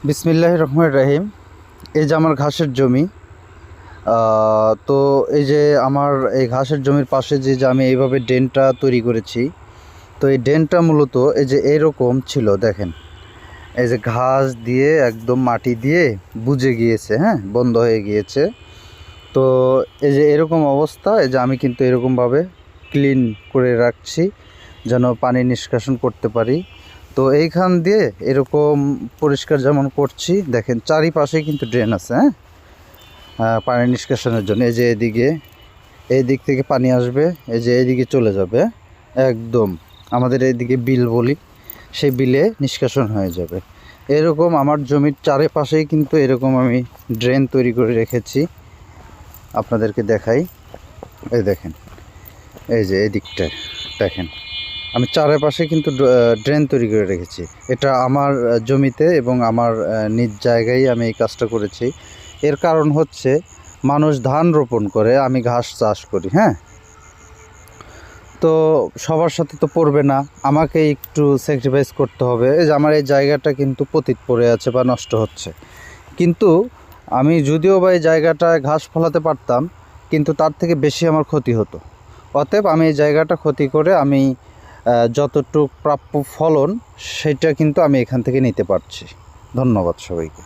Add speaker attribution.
Speaker 1: বিসমিল্লাহির রহমানির রহিম। এই যে আমার ঘাসের জমি, তো এই যে আমার এই ঘাসের জমির পাশে যে আমি এইভাবে ড্রেনটা তৈরি করেছি। তো এই ড্রেনটা মূলত এই যে এরকম ছিল, দেখেন এই যে ঘাস দিয়ে একদম মাটি দিয়ে বুজে গিয়েছে, হ্যাঁ, বন্ধ হয়ে গিয়েছে। তো এই যে এরকম অবস্থা, এই যে আমি কিন্তু এরকমভাবে ক্লিন করে রাখছি যেন পানি নিষ্কাশন করতে পারি। তো এইখান দিয়ে এরকম পরিষ্কার যেমন করছি, দেখেন চারিপাশে কিন্তু ড্রেন আছে, হ্যাঁ, পানি নিষ্কাশনের জন্য। এই যে এদিকে, এই দিক থেকে পানি আসবে, এই যে এইদিকে চলে যাবে একদম আমাদের এইদিকে বিল বলি, সেই বিলে নিষ্কাশন হয়ে যাবে। এরকম আমার জমির চারিপাশেই কিন্তু এরকম আমি ড্রেন তৈরি করে রেখেছি। আপনাদেরকে দেখাই, এই দেখেন, এই যে এই দিকটায় দেখেন আমি চারপাশে কিন্তু ড্রেন তৈরি করে রেখেছি। এটা আমার জমিতে এবং আমার নিজ জায়গায় আমি এই কাজটা করেছি। এর কারণ হচ্ছে মানুষ ধান রোপণ করে, আমি ঘাস চাষ করি, হ্যাঁ। তো সবার সাথে তো পড়বে না, আমাকে একটু স্যাক্রিফাইস করতে হবে। এই যে আমার এই জায়গাটা কিন্তু পতিত পড়ে আছে বা নষ্ট হচ্ছে, কিন্তু আমি যদিও বা এই জায়গাটায় ঘাস ফলাতে পারতাম, কিন্তু তার থেকে বেশি আমার ক্ষতি হতো। অতএব আমি এই জায়গাটা ক্ষতি করে আমি যতটুকু প্রাপ্য ফলন সেটা কিন্তু আমি এখান থেকে নিতে পারছি। ধন্যবাদ সবাইকে।